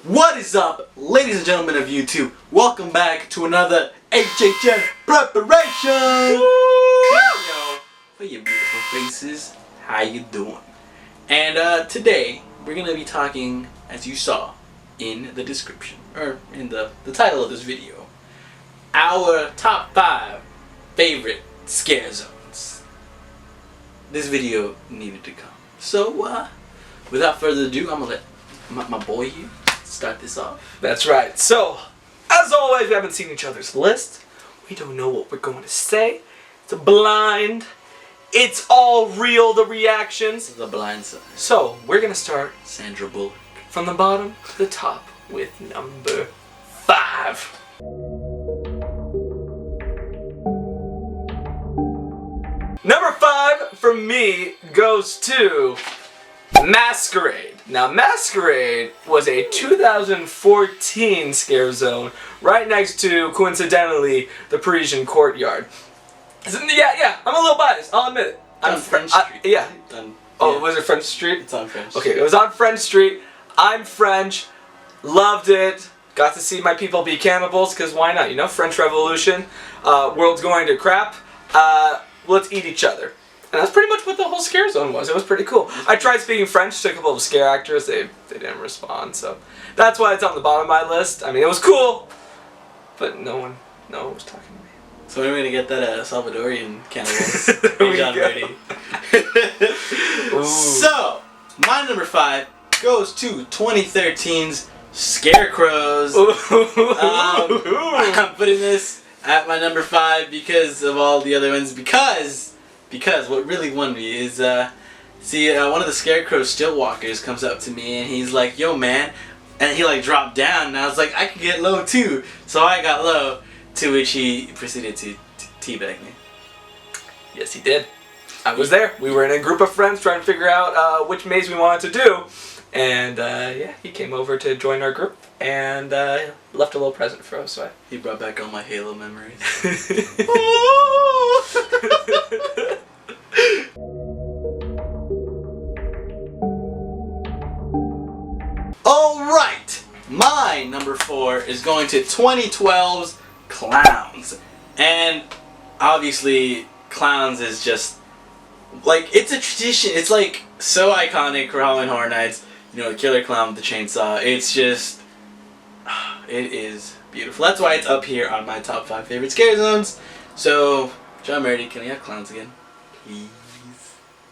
What is up, ladies and gentlemen of YouTube? Welcome back to another HHN preparation! Yo, for your beautiful faces, how you doing? And today, we're going to be talking, as you saw in the description, or in the title of this video, our top 5 favorite scare zones. This video needed to come. So, without further ado, I'm going to let my boy here start this off. That's right. So, as always, we haven't seen each other's list. We don't know what we're going to say. It's a blind. It's all real, the reactions. The blind side. So, we're going to start Sandra Bullock. from the bottom to the top with number 5. Number 5 for me goes to Masquerade. Now, Masquerade was a 2014 scare zone right next to, coincidentally, the Parisian Courtyard. Yeah, I'm a little biased, I'll admit it. On French Street. Yeah. Was it French Street? It's on French Street. Okay, it was on French Street. I'm French. Loved it. Got to see my people be cannibals, because why not? You know, French Revolution. World's going to crap. Let's eat each other. And that's pretty much what the whole scare zone was. It was pretty cool. I tried speaking French to a couple of scare actors. They didn't respond, so that's why it's on the bottom of my list. I mean, it was cool, but no one was talking to me. So we're gonna get that Salvadorian cannibals. John ready. So my number 5 goes to 2013's Scarecrows. I'm putting this at my number 5 because of all the other ones. Because what really won me is, one of the Scarecrow Stillwalkers comes up to me and he's like, "Yo, man," and he like dropped down, and I was like, I could get low too, so I got low. To which he proceeded to teabag me. Yes, he did. I was there. We were in a group of friends trying to figure out which maze we wanted to do, and yeah, he came over to join our group and left a little present for us. So He brought back all my Halo memories. Alright! My number 4 is going to 2012's Clowns. And obviously, Clowns is just, like, it's a tradition. It's like so iconic for Halloween Horror Nights. You know, the killer clown with the chainsaw. It's just, it is beautiful. That's why it's up here on my top 5 favorite scare zones. So, John Merdy, can we have clowns again? Please.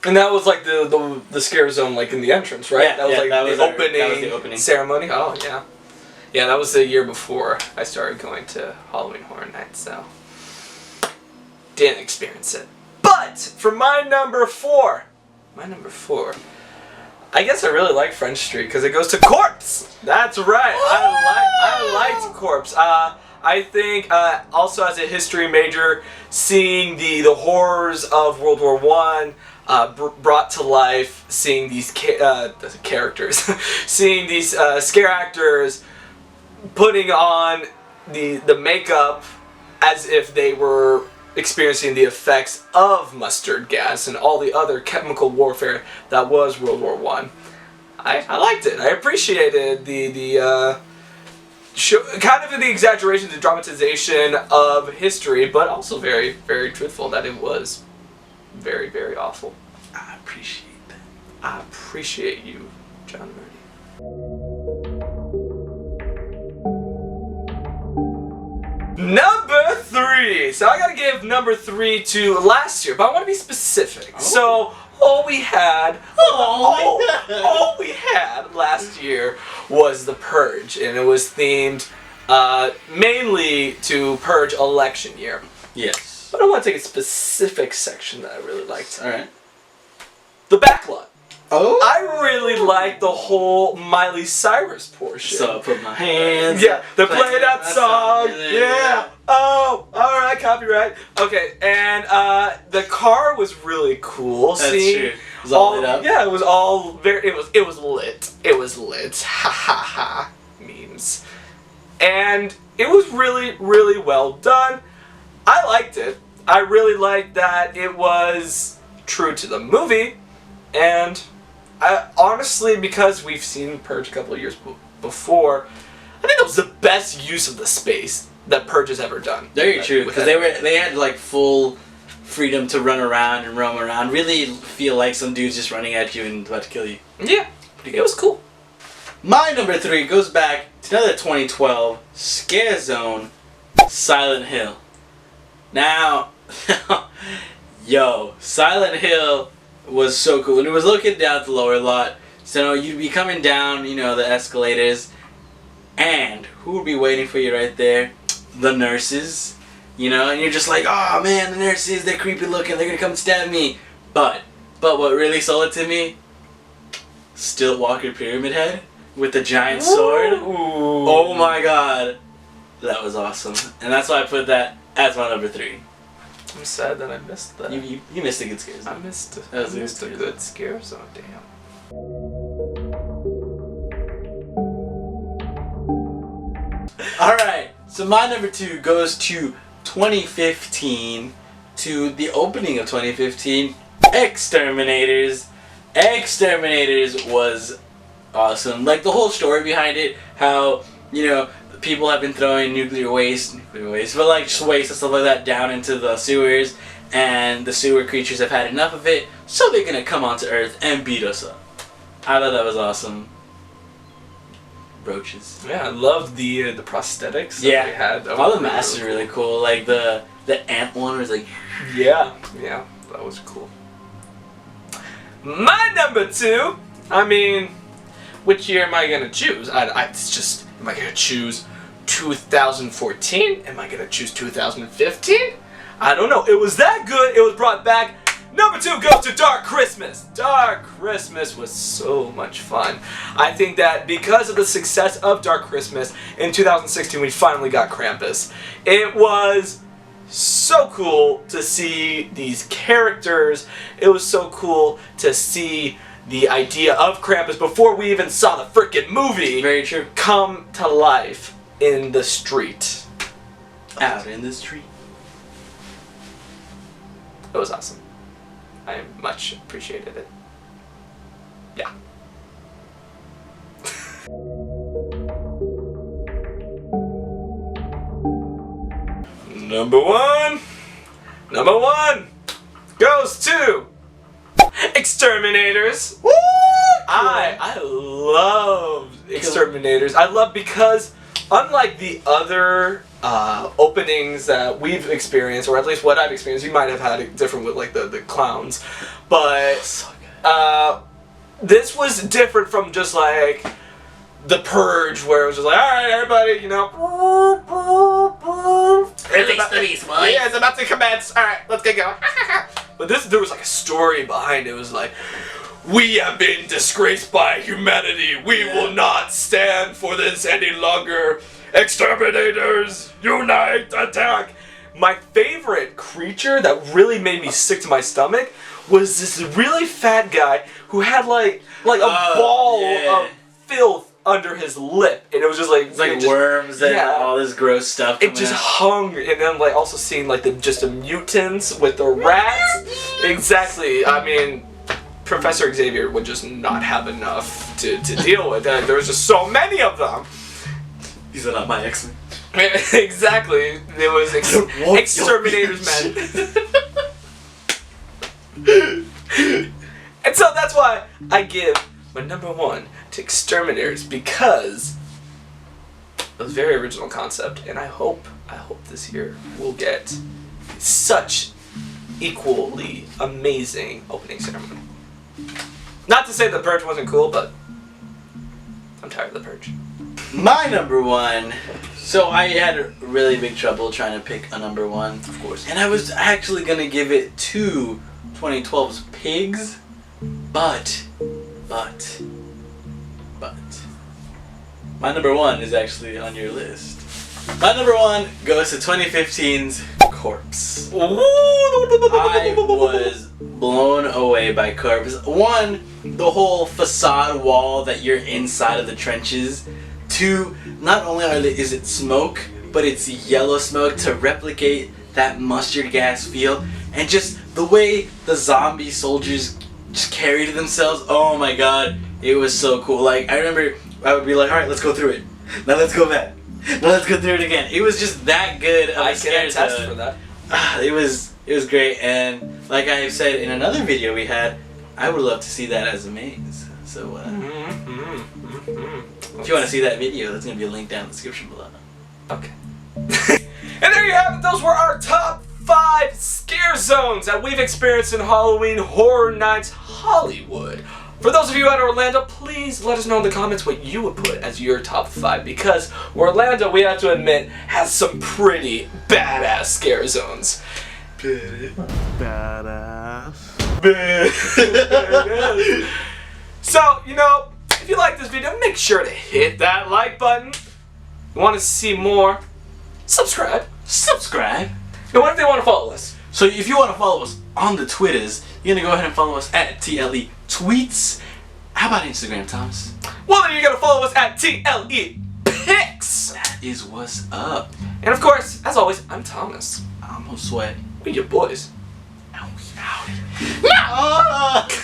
And that was like the scare zone, like in the entrance, right? Yeah, that was like that was the the opening ceremony. Oh yeah, yeah. That was the year before I started going to Halloween Horror Nights, so didn't experience it. But for my number 4, I guess I really like French Street because it goes to Corpse. That's right. I liked Corpse. I think also as a history major, seeing the horrors of World War I brought to life, seeing these characters, seeing these scare actors putting on the makeup as if they were experiencing the effects of mustard gas and all the other chemical warfare that was World War I. I liked it. I appreciated the kind of the exaggeration, the dramatization of history, but also very, very truthful that it was very, very awful. I appreciate that. I appreciate you, John Murdy. Number 3. So I gotta give number 3 to last year, but I want to be specific. Oh. So all we had last year was The Purge, and it was themed mainly to Purge election year. Yes. But I want to take a specific section that I really liked. Alright. The backlot. Oh. I really liked the whole Miley Cyrus portion. So I put my hands. Yeah, the play that song. Yeah. Oh, alright, copyright. Okay, and the car was really cool. That's true. It was all lit up. Yeah, it was all very. It was lit. It was lit. Ha ha ha. Memes. And it was really, really well done. I liked it. I really liked that it was true to the movie, and honestly, because we've seen Purge a couple of years before. I think that was the best use of the space that Purge has ever done. Very true, because they had like full freedom to run around and roam around. Really feel like some dude's just running at you and about to kill you. Yeah, it was cool. My number 3 goes back to another 2012 Scare Zone, Silent Hill. Now, yo, Silent Hill was so cool. And it was located down at the lower lot. So you'd be coming down, you know, the escalators. And who would be waiting for you right there? The nurses. You know, and you're just like, oh man, the nurses, they're creepy looking, they're gonna come stab me. But what really sold it to me? Still Walker Pyramid Head with the giant sword. Ooh. Oh my god. That was awesome. And that's why I put that as my number 3. I'm sad that I missed that. You missed a good scare zone. I missed a a good scare zone, damn. Alright, so my number 2 goes to 2015, to the opening of 2015, Exterminators. Exterminators was awesome. Like the whole story behind it, how, you know, people have been throwing nuclear waste, but like just waste and stuff like that down into the sewers, and the sewer creatures have had enough of it, so they're gonna come onto Earth and beat us up. I thought that was awesome. Roaches. Yeah, I loved the prosthetics that Yeah, they had. all the masks are really cool. Like the ant one was like, yeah, that was cool. My number 2. I mean, which year am I gonna choose? It's just, am I gonna choose 2014? Am I gonna choose 2015? I don't know. It was that good. It was brought back. Number 2 goes to Dark Christmas. Dark Christmas was so much fun. I think that because of the success of Dark Christmas, in 2016 we finally got Krampus. It was so cool to see these characters. It was so cool to see the idea of Krampus before we even saw the freaking movie. Very true. Come to life in the street. Out in the street. It was awesome. I much appreciated it. Yeah. Number one goes to Exterminators. Woo! I love Exterminators. I love because unlike the other openings that we've experienced, or at least what I've experienced, you might have had it different with like the clowns, but this was different from just like the Purge, where it was just like, all right, everybody, you know, Release the beast, boy. Yeah, it's about to commence. All right, let's get going. But there was like a story behind it. It was like, we have been disgraced by humanity. We will not stand for this any longer. Exterminators, unite, attack! My favorite creature that really made me sick to my stomach was this really fat guy who had like a ball of filth under his lip, and it was just like it's like worms and all this gross stuff. It just hung, and then like also seeing like the mutants with the rats. Exactly. I mean, Professor Xavier would just not have enough to deal with. There was just so many of them. These are not my X-Men. Exactly. There was Exterminators, man. And so that's why I give my number 1 to Exterminators, because it was a very original concept, and I hope this year we'll get such equally amazing opening ceremony. Not to say the Purge wasn't cool, but I'm tired of the Purge. My number 1. So I had really big trouble trying to pick a number 1, Of course. and I was actually gonna give it to 2012's Pigs, but my number 1 is actually on your list. My number 1 goes to 2015's Corpse. I was blown away by Corpse. 1, the whole facade wall that you're inside of the trenches. 2, not only is it smoke, but it's yellow smoke to replicate that mustard gas feel, and just the way the zombie soldiers just carried themselves. Oh my god, it was so cool. Like I remember I would be like, all right, let's go through it. Now let's go back. Now let's go through it again. It was just that good of a I scare can attest zone. for that. It was great, and like I said in another video we had, I would love to see that as a maze. So if you want to see that video, there's gonna be a link down in the description below. Okay. And there you have it. Those were our top 5 scare zones that we've experienced in Halloween Horror Nights Hollywood. For those of you out of Orlando, please let us know in the comments what you would put as your top 5, because Orlando, we have to admit, has some pretty badass scare zones. Badass. So, you know, if you like this video, make sure to hit that like button. You want to see more? Subscribe. Subscribe. And what if they want to follow us? So if you want to follow us on the Twitters, you're gonna go ahead and follow us at TLE Tweets. How about Instagram, Thomas? Well, then you're going to follow us at TLE Pics. That is what's up. And of course, as always, I'm Thomas. I'm Josue. We're your boys. Owie, owie.